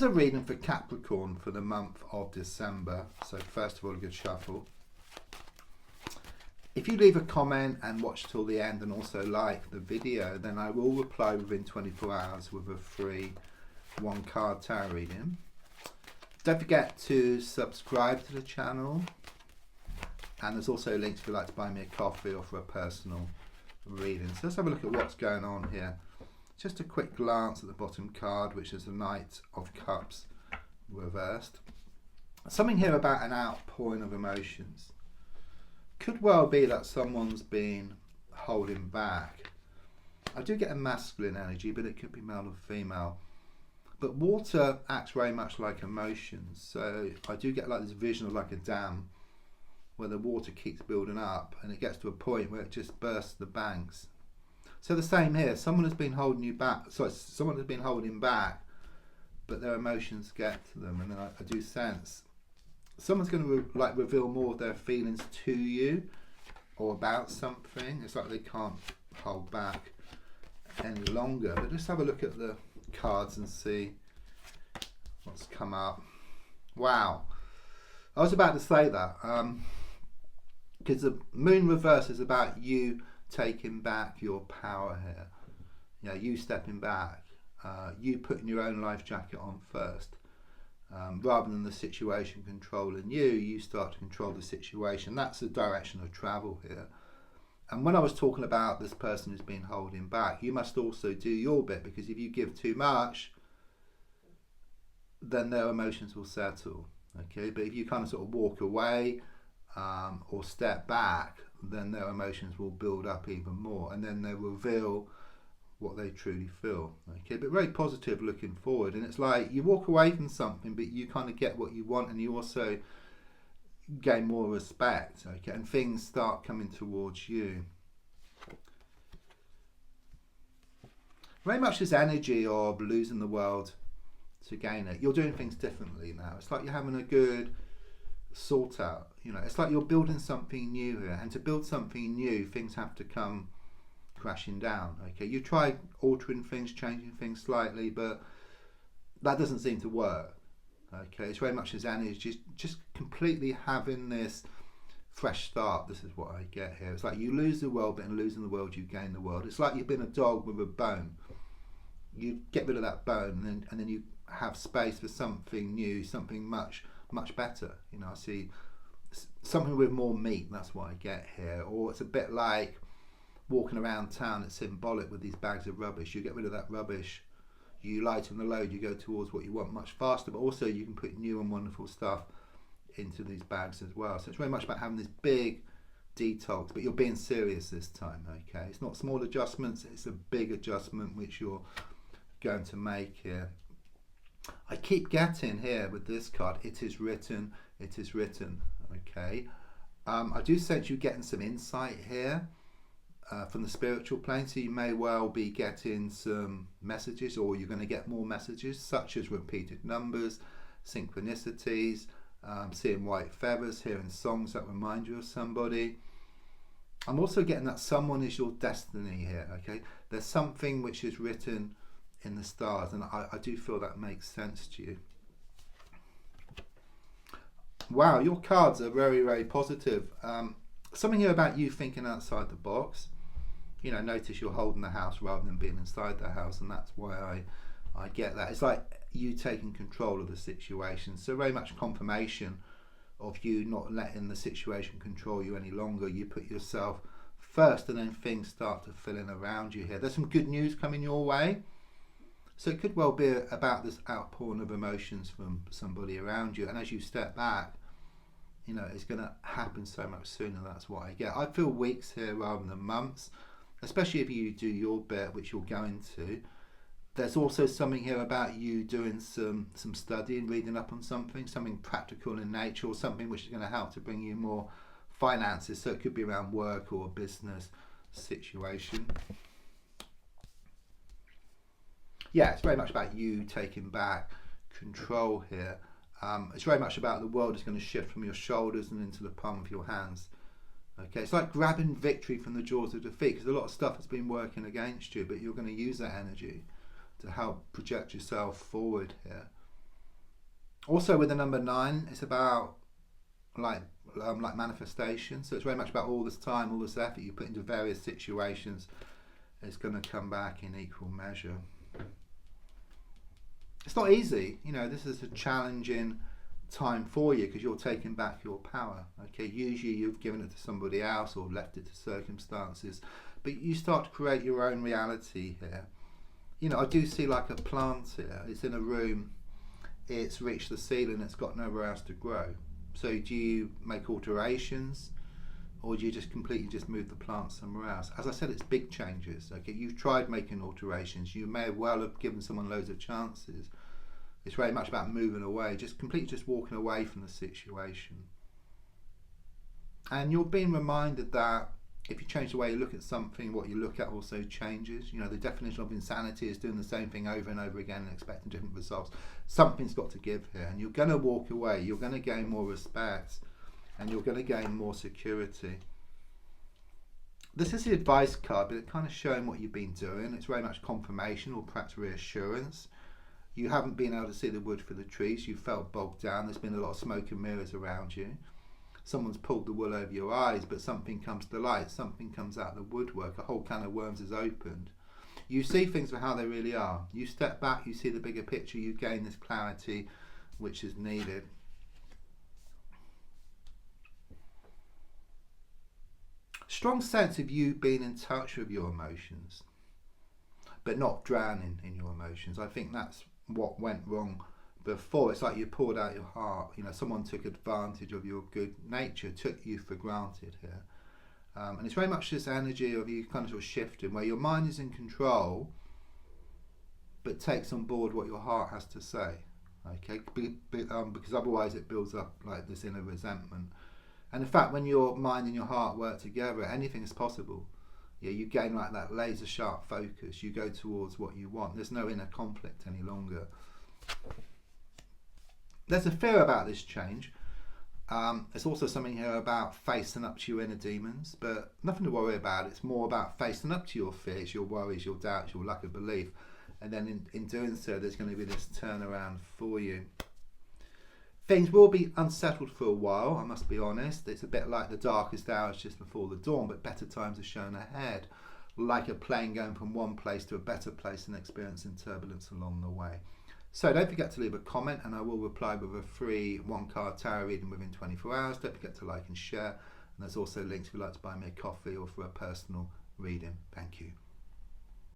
A reading for Capricorn for the month of December. So first of all, a good shuffle. If you leave a comment and watch till the end and also like the video, then I will reply within 24 hours with a free 1 card tarot reading. Don't forget to subscribe to the channel, and there's also links if you'd like to buy me a coffee or for a personal reading. So let's have a look at what's going on here. Just a quick glance at the bottom card, which is the Knight of Cups reversed. Something here about an outpouring of emotions. Could well be that someone's been holding back. I do get a masculine energy, but it could be male or female. But water acts very much like emotions. So I do get like this vision of like a dam where the water keeps building up and it gets to a point where it just bursts the banks. So the same here, someone has been holding you back, someone has been holding back, but their emotions get to them, and I do sense someone's going to reveal more of their feelings to you or about something. It's like they can't hold back any longer. But just have a look at the cards and see what's come up. Wow, I was about to say that because the moon reverse is about you taking back your power here. You know, you stepping back, you putting your own life jacket on first, rather than the situation controlling you. You start to control the situation. That's the direction of travel here. And when I was talking about this person who's been holding back, you must also do your bit, because if you give too much, then their emotions will settle. Okay, but if you kind of sort of walk away or step back, then their emotions will build up even more, and then they reveal what they truly feel. Okay, but very positive looking forward. And it's like you walk away from something, but you kind of get what you want, and you also gain more respect. Okay, and things start coming towards you. Very much this energy of losing the world to gain it. You're doing things differently now. It's like you're having a good sort out. You know, it's like you're building something new here, and to build something new, things have to come crashing down. Okay, you try altering things, changing things slightly, but that doesn't seem to work. Okay, it's very much as energy, just completely having this fresh start. This is what I get here. It's like you lose the world, but in losing the world, you gain the world. It's like you've been a dog with a bone. You get rid of that bone, and then you have space for something new, something much better. You know, I see something with more meat. That's what I get here. Or it's a bit like walking around town. It's symbolic with these bags of rubbish. You get rid of that rubbish, you lighten the load, you go towards what you want much faster, but also you can put new and wonderful stuff into these bags as well. So it's very much about having this big detox, but you're being serious this time. Okay, it's not small adjustments, it's a big adjustment which you're going to make here. I keep getting here with this card, it is written, it is written. Okay, I do sense you getting some insight here from the spiritual plane, so you may well be getting some messages, or you're going to get more messages, such as repeated numbers, synchronicities, seeing white feathers, hearing songs that remind you of somebody. I'm also getting that someone is your destiny here. Okay, there's something which is written in the stars, and I do feel that makes sense to you. Wow, your cards are very, very positive. Something here about you thinking outside the box. You know, notice you're holding the house rather than being inside the house, and that's why I get that. It's like you taking control of the situation. So very much confirmation of you not letting the situation control you any longer. You put yourself first, and then things start to fill in around you here. There's some good news coming your way. So it could well be about this outpouring of emotions from somebody around you. And as you step back, you know, it's going to happen so much sooner. That's what I get. I feel weeks here rather than months, especially if you do your bit, which you're going to. There's also something here about you doing some studying, reading up on something practical in nature, or something which is going to help to bring you more finances. So it could be around work or a business situation. Yeah, it's very much about you taking back control here. It's very much about the world is going to shift from your shoulders and into the palm of your hands. Okay, it's like grabbing victory from the jaws of defeat, because a lot of stuff has been working against you, but you're going to use that energy to help project yourself forward here. Also with the number 9, it's about like like manifestation. So it's very much about all this time, all this effort you put into various situations. It's going to come back in equal measure. It's not easy, you know. This is a challenging time for you because you're taking back your power. Okay, usually you've given it to somebody else or left it to circumstances, but you start to create your own reality here. You know, I do see like a plant here. It's in a room. It's reached the ceiling. It's got nowhere else to grow. So do you make alterations, or do you just completely just move the plant somewhere else? As I said, it's big changes. Okay, you've tried making alterations. You may well have given someone loads of chances. It's very much about moving away, just completely just walking away from the situation. And you're being reminded that if you change the way you look at something, what you look at also changes. You know, the definition of insanity is doing the same thing over and over again and expecting different results. Something's got to give here, and you're going to walk away. You're going to gain more respect, and you're going to gain more security. This is the advice card, but it's kind of showing what you've been doing. It's very much confirmation or perhaps reassurance. You haven't been able to see the wood for the trees. You felt bogged down. There's been a lot of smoke and mirrors around you. Someone's pulled the wool over your eyes, but something comes to light. Something comes out of the woodwork. A whole can of worms is opened. You see things for how they really are. You step back, you see the bigger picture, you gain this clarity which is needed. Strong sense of you being in touch with your emotions, but not drowning in your emotions. I think that's what went wrong before. It's like you poured out your heart. You know, someone took advantage of your good nature, took you for granted here. And it's very much this energy of you kind of sort of shifting where your mind is in control but takes on board what your heart has to say. Okay, because otherwise it builds up like this inner resentment. And in fact, when your mind and your heart work together, anything is possible. Yeah, you gain like that laser sharp focus. You go towards what you want. There's no inner conflict any longer. There's a fear about this change. There's also something here about facing up to your inner demons, but nothing to worry about. It's more about facing up to your fears, your worries, your doubts, your lack of belief. And then in doing so, there's going to be this turnaround for you. Things will be unsettled for a while, I must be honest. It's a bit like the darkest hours just before the dawn, but better times are shown ahead. Like a plane going from one place to a better place and experiencing turbulence along the way. So don't forget to leave a comment, and I will reply with a free 1-card tarot reading within 24 hours. Don't forget to like and share. And there's also links if you'd like to buy me a coffee or for a personal reading. Thank you.